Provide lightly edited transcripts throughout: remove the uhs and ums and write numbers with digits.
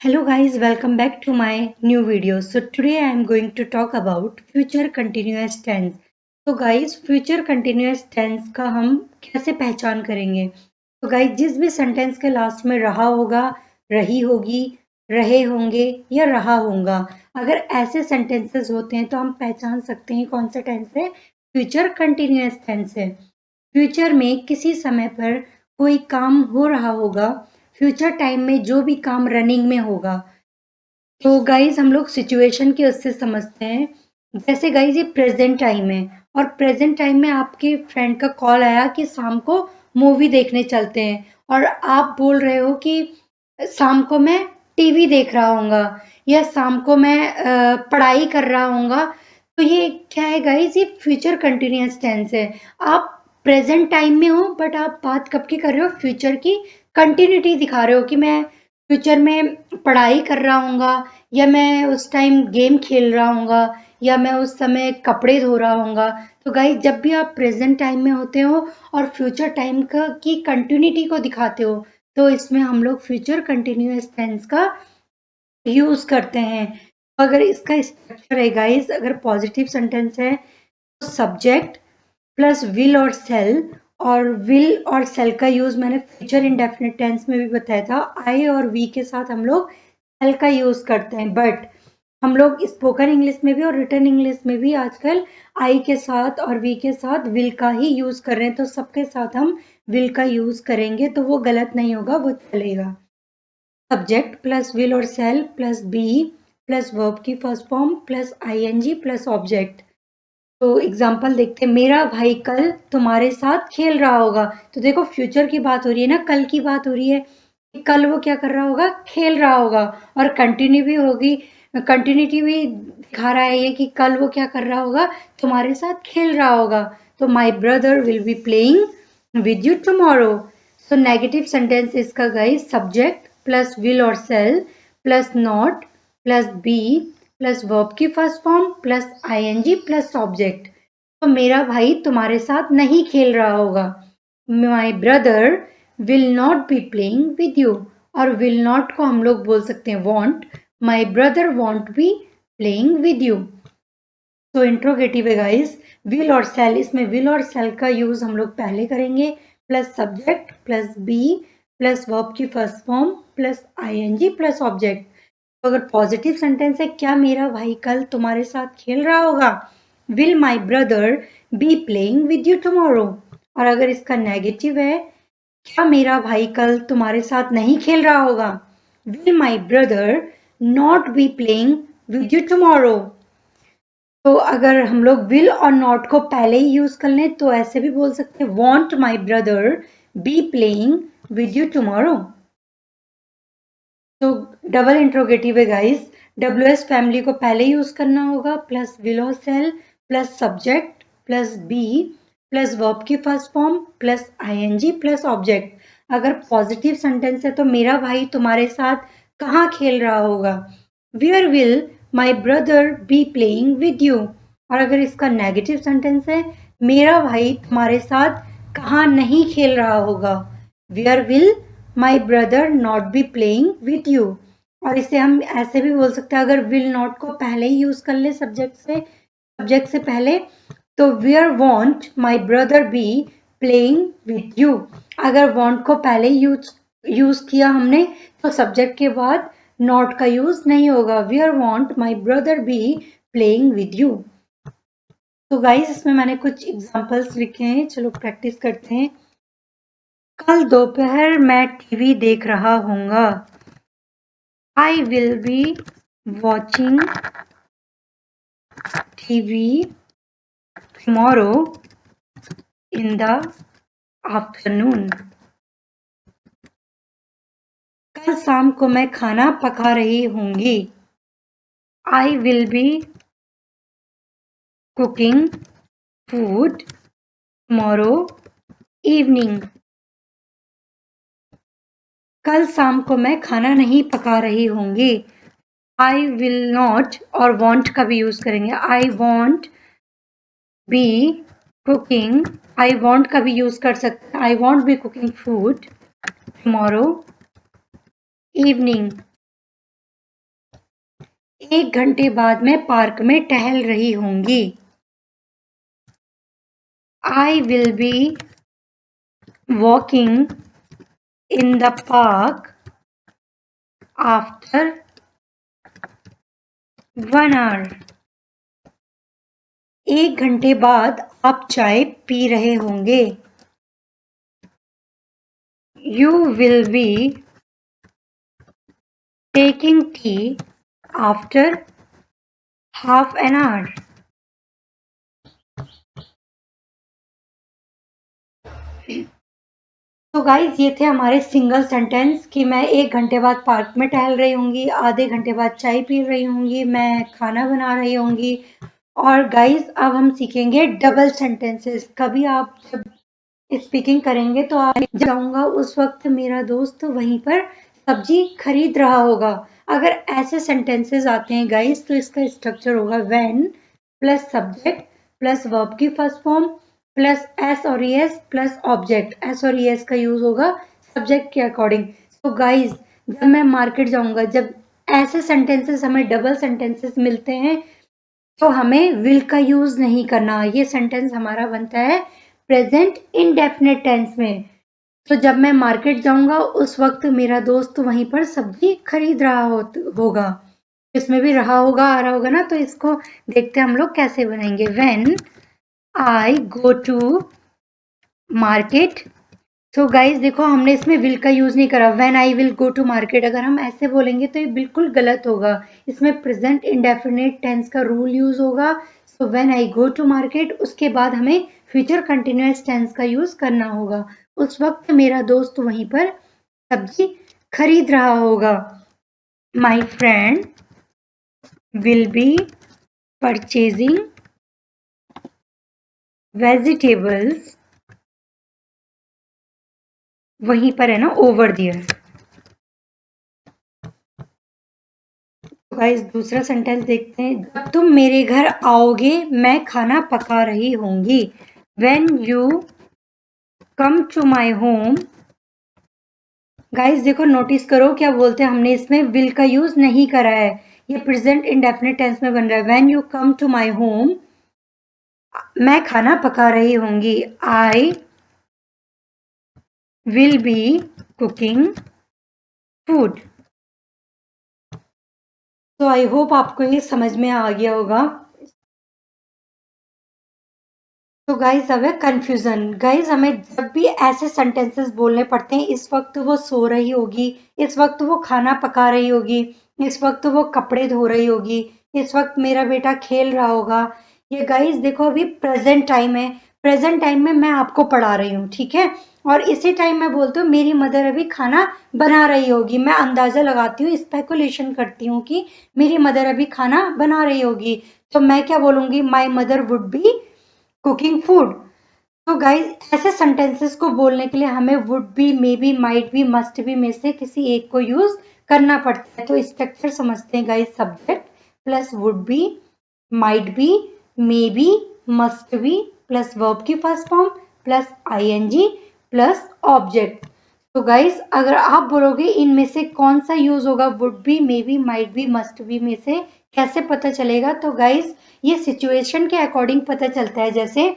Hello guys, welcome back to my new video. So today I am going to talk about future continuous tense. तो guys, future continuous tense का हम कैसे पहचान करेंगे? तो guys, जिस भी सेंटेंस के लास्ट में रहा होगा, रही होगी, रहे होंगे या रहा होगा, अगर ऐसे सेंटेंसेस होते हैं तो हम पहचान सकते हैं कौन सा टेंस है, फ्यूचर कंटिन्यूअस टेंस है। फ्यूचर में किसी समय पर कोई काम हो रहा होगा, फ्यूचर टाइम में जो भी काम रनिंग में होगा। तो गाइज हम लोग सिचुएशन की उससे समझते हैं। जैसे गाइज ये प्रेजेंट टाइम है और प्रेजेंट टाइम में आपके फ्रेंड का कॉल आया कि शाम को मूवी देखने चलते हैं और आप बोल रहे हो कि शाम को मैं टीवी देख रहा हूँगा या शाम को मैं पढ़ाई कर रहा हूँगा। तो ये क्या है गाइज, ये फ्यूचर कंटिन्यूअस टेंस है। आप प्रेजेंट टाइम में हो बट आप बात कब की कर रहे हो, फ्यूचर की कंटिन्यूटी दिखा रहे हो कि मैं फ्यूचर में पढ़ाई कर रहा हूँगा या मैं उस टाइम गेम खेल रहा हूँगा या मैं उस समय कपड़े धो रहा हूँगा। तो गाइस जब भी आप प्रेजेंट टाइम में होते हो और फ्यूचर टाइम का की कंटिन्यूटी को दिखाते हो तो इसमें हम लोग फ्यूचर कंटिन्यूअस टेंस का यूज करते हैं। अगर इसका स्ट्रक्चर है गाइस, अगर पॉजिटिव सेंटेंस है तो सब्जेक्ट प्लस विल और सेल, और विल और सेल का यूज मैंने फ्यूचर इंडेफिनिट टेंस में भी बताया था। आई और वी के साथ हम लोग सेल का यूज करते हैं, बट हम लोग स्पोकन इंग्लिश में भी और रिटन इंग्लिश में भी आजकल आई के साथ और वी के साथ विल का ही यूज कर रहे हैं। तो सबके साथ हम विल का यूज करेंगे तो वो गलत नहीं होगा, वो चलेगा। सब्जेक्ट प्लस विल और shall plus be plus verb की first form plus ING plus object. तो एग्जाम्पल देखते हैं, मेरा भाई कल तुम्हारे साथ खेल रहा होगा। तो देखो फ्यूचर की बात हो रही है ना, कल की बात हो रही है कि कल वो क्या कर रहा होगा, खेल रहा होगा। और कंटिन्यू भी होगी, कंटिन्यूटी भी दिखा रहा है ये कि कल वो क्या कर रहा होगा, तुम्हारे साथ खेल रहा होगा। तो my brother will be playing with you tomorrow. So negative sentence इसका गाइस, सब्जेक्ट प्लस विल और shall plus not plus be plus verb की first form plus ING plus object. तो मेरा भाई तुम्हारे साथ नहीं खेल रहा होगा। My brother will not be playing with you, और विल नॉट को हम लोग बोल सकते हैं won't. My brother won't be playing with you. तो इंट्रोगेटिव है गाइस, विल और सेल, इसमें विल और सेल का यूज हम लोग पहले करेंगे, plus subject plus be plus verb की first form plus ING plus object. तो अगर पॉजिटिव सेंटेंस है, क्या मेरा भाई कल तुम्हारे साथ खेल रहा होगा, will my brother be playing with you tomorrow. और अगर इसका नेगेटिव है, क्या मेरा भाई कल तुम्हारे साथ नहीं खेल रहा होगा, will my brother not be playing with you tomorrow. तो अगर हम लोग विल और नॉट को पहले ही यूज कर लें तो ऐसे भी बोल सकते हैं, won't my brother be playing with you tomorrow. तो डबल इंट्रोगेटिव है गाइस, डब्ल्यूएस फैमिली को पहले यूज करना होगा, प्लस विल और shall plus subject plus be plus verb की first form plus ING plus object. अगर पॉजिटिव सेंटेंस है तो मेरा भाई तुम्हारे साथ कहाँ खेल रहा होगा, where will my brother be playing with you. और अगर इसका नेगेटिव सेंटेंस है, मेरा भाई तुम्हारे साथ कहाँ नहीं खेल रहा होगा, where will my brother not be playing with you. और इसे हम ऐसे भी बोल सकते हैं, अगर विल नॉट को पहले ही यूज कर ले सब्जेक्ट से पहले, तो where won't my brother be playing with you. अगर वॉन्ट को पहले यूज किया हमने तो सब्जेक्ट के बाद नॉट का यूज नहीं होगा, where won't my brother be playing with you. तो गाइस इसमें मैंने कुछ एग्जांपल्स लिखे हैं, चलो प्रैक्टिस करते हैं। कल दोपहर मैं टीवी देख रहा हूँगा, I will be watching TV tomorrow in the afternoon. कल शाम को मैं खाना पका रही होंगी, I will be cooking food tomorrow evening. कल शाम को मैं खाना नहीं पका रही होंगी, आई विल नॉट, और वॉन्ट का भी यूज करेंगे, आई वॉन्ट बी कुकिंग, आई वॉन्ट का भी यूज कर सकते हैं, I won't be cooking food tomorrow evening. 1 घंटे बाद मैं पार्क में टहल रही होंगी। I will be walking in the park after 1 hour. 1 घंटे बाद आप चाय पी रहे होंगे। You will be taking tea after half an hour. तो गाइज ये थे हमारे सिंगल सेंटेंस कि मैं 1 घंटे बाद पार्क में टहल रही होंगी, आधे घंटे बाद चाय पी रही होंगी, मैं खाना बना रही होंगी। और गाइज अब हम सीखेंगे डबल सेंटेंसेस। कभी आप जब स्पीकिंग करेंगे तो आप जाऊंगा उस वक्त मेरा दोस्त वहीं पर सब्जी खरीद रहा होगा। अगर ऐसे सेंटेंसेस आते हैं गाइज तो इसका स्ट्रक्चर होगा when plus subject plus verb की फर्स्ट फॉर्म प्लस एस और एस प्लस ऑब्जेक्ट। एस और एस का यूज होगा सब्जेक्ट के अकॉर्डिंग। तो गाइज जब मैं मार्केट जाऊंगा, जब ऐसे सेंटेंसेस हमें डबल सेंटेंसेस मिलते हैं तो हमें विल का यूज नहीं करना। ये सेंटेंस हमारा बनता है प्रेजेंट इंडेफिनिट टेंस में। तो जब मैं मार्केट जाऊंगा उस वक्त मेरा दोस्त वहीं पर सब्जी खरीद रहा होगा। इसमें भी रहा होगा आ रहा होगा ना, तो इसको देखते हैं हम लोग कैसे बनाएंगे। When I go to market. तो गाइज देखो हमने इसमें विल का यूज नहीं करा। When I will go to market अगर हम ऐसे बोलेंगे तो ये बिल्कुल गलत होगा। इसमें प्रेजेंट इंडेफिनिट टेंस का रूल यूज होगा। So when I go to market उसके बाद हमें फ्यूचर कंटिन्यूअस टेंस का यूज करना होगा। उस वक्त मेरा दोस्त वहीं पर सब्जी खरीद रहा होगा। My friend will be purchasing vegetables. वहीं पर है ना ओवर दियर। गाइस दूसरा सेंटेंस देखते हैं। जब तुम मेरे घर आओगे मैं खाना पका रही होंगी। When you come to my home। Guys देखो नोटिस करो क्या बोलते हैं हमने इसमें विल का यूज नहीं करा है। ये प्रेजेंट इंडेफिनिट टेंस में बन रहा है। When you come to my home मैं खाना पका रही होंगी। I will be cooking food। तो आई होप आपको ये समझ में आ गया होगा। तो गाइज अब है कंफ्यूजन। गाइज हमें जब भी ऐसे सेंटेंसेस बोलने पड़ते हैं, इस वक्त वो सो रही होगी, इस वक्त वो खाना पका रही होगी, इस वक्त वो कपड़े धो रही होगी, इस वक्त मेरा बेटा खेल रहा होगा। ये गाइज देखो अभी प्रेजेंट टाइम है। प्रेजेंट टाइम में मैं आपको पढ़ा रही हूँ, ठीक है। और इसी टाइम मैं बोलती हूँ मेरी मदर अभी खाना बना रही होगी। मैं अंदाजा लगाती हूँ, स्पेकुलेशन करती हूँ कि मेरी मदर अभी खाना बना रही होगी। तो मैं क्या बोलूंगी, my mother would be cooking food. तो गाइज ऐसे सेंटेंसेस को बोलने के लिए हमें would be, may be, might be, must be में से किसी एक को यूज करना पड़ता है। तो स्ट्रक्चर समझते हैं guys. Subject plus would be, might be, may be, must be plus verb की first form plus ING plus object. तो गाइज अगर आप बोलोगे इनमें से कौन सा यूज होगा, would be, may be, might be, must be में से कैसे पता चलेगा। तो गाइज ये सिचुएशन के अकॉर्डिंग पता चलता है। जैसे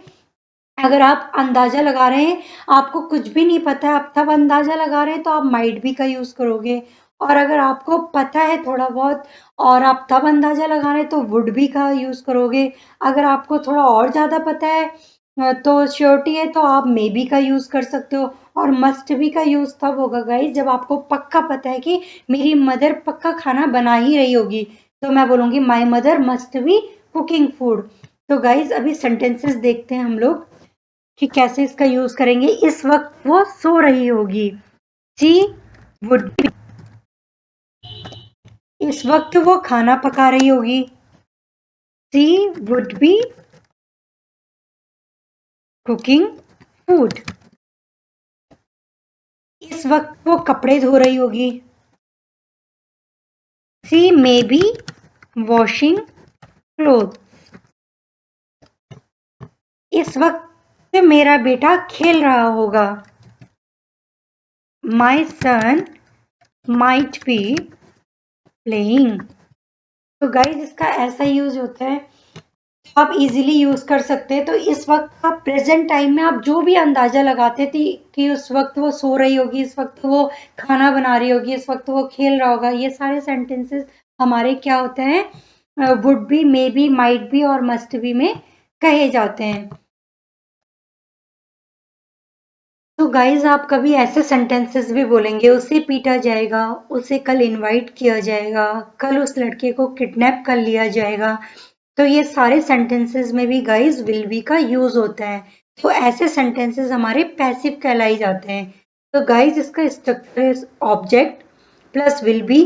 अगर आप अंदाजा लगा रहे हैं, आपको कुछ भी नहीं पता है, आप तब अंदाजा लगा रहे हैं तो आप माइट बी का यूज करोगे। और अगर आपको पता है थोड़ा बहुत और आप तब अंदाजा लगा रहे हैं तो वुड बी का यूज करोगे। अगर आपको थोड़ा और ज्यादा पता है तो श्योरिटी है तो आप मे बी का यूज कर सकते हो। और मस्ट बी का यूज तब होगा गाइस जब आपको पक्का पता है कि मेरी मदर पक्का खाना बना ही रही होगी। तो मैं बोलूंगी my mother must be cooking food. तो गाइज अभी सेंटेंसेस देखते हैं हम लोग कि कैसे इसका यूज करेंगे। इस वक्त वो सो रही होगी। She would be. इस वक्त वो खाना पका रही होगी। She would be cooking food. इस वक्त वो कपड़े धो रही होगी। She may be washing cloth. इस वक्त मेरा बेटा खेल रहा होगा। माई सन माइट बी प्लेइंग। तो गाइज इसका ऐसा यूज होता है, आप इजीली यूज कर सकते हैं। तो इस वक्त आप प्रेजेंट टाइम में आप जो भी अंदाजा लगाते थे कि उस वक्त वो सो रही होगी, इस वक्त वो खाना बना रही होगी, इस वक्त वो खेल रहा होगा, ये सारे सेंटेंसेस हमारे क्या होते हैं, would be, may be, might B और मस्ट बी में कहे जाते हैं। तो गाइज आप कभी ऐसे सेंटेंसेस भी बोलेंगे, उसे पीटा जाएगा, उसे कल इनवाइट किया जाएगा, कल उस लड़के को किडनैप कर लिया जाएगा। तो ये सारे सेंटेंसेस में भी गाइज विल बी का यूज होता है। तो ऐसे सेंटेंसेस हमारे पैसिव कहलाई जाते हैं। तो गाइज इसका structure object plus will be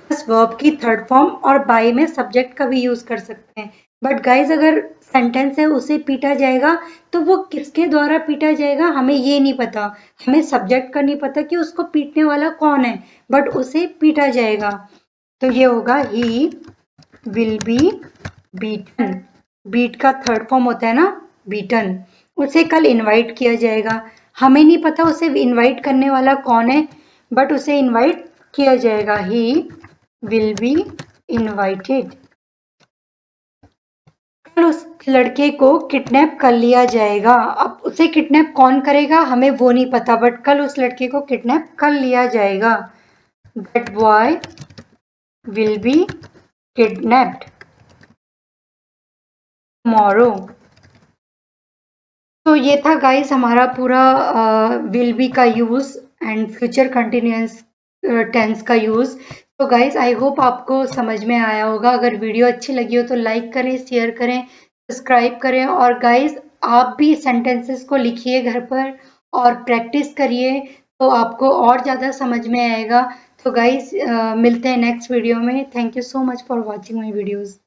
plus verb की थर्ड फॉर्म और बाय में सब्जेक्ट का भी यूज कर सकते हैं। बट गाइज अगर सेंटेंस है उसे पीटा जाएगा, तो वो किसके द्वारा पीटा जाएगा हमें ये नहीं पता, हमें सब्जेक्ट का नहीं पता कि उसको पीटने वाला कौन है, बट उसे पीटा जाएगा। तो ये होगा he will be beaten. Beat का थर्ड फॉर्म होता है ना बीटन। उसे कल इनवाइट किया जाएगा, हमें नहीं पता उसे इनवाइट करने वाला कौन है, बट उसे इनवाइट किया जाएगा। ही विल बी इनवाइटेड। कल उस लड़के को किडनैप कर लिया जाएगा। अब उसे किडनैप कौन करेगा हमें वो नहीं पता, बट कल उस लड़के को किडनैप कर लिया जाएगा। That boy will be kidnapped tomorrow. तो ये था गाइस हमारा पूरा विल बी का use and future continuous tense का यूज। तो गाइस आई होप आपको समझ में आया होगा। अगर वीडियो अच्छी लगी हो तो लाइक करें, शेयर करें, सब्सक्राइब करें। और गाइस आप भी सेंटेंसेस को लिखिए घर पर और प्रैक्टिस करिए, तो आपको और ज़्यादा समझ में आएगा। तो गाइस मिलते हैं नेक्स्ट वीडियो में। Thank you so much for watching my videos.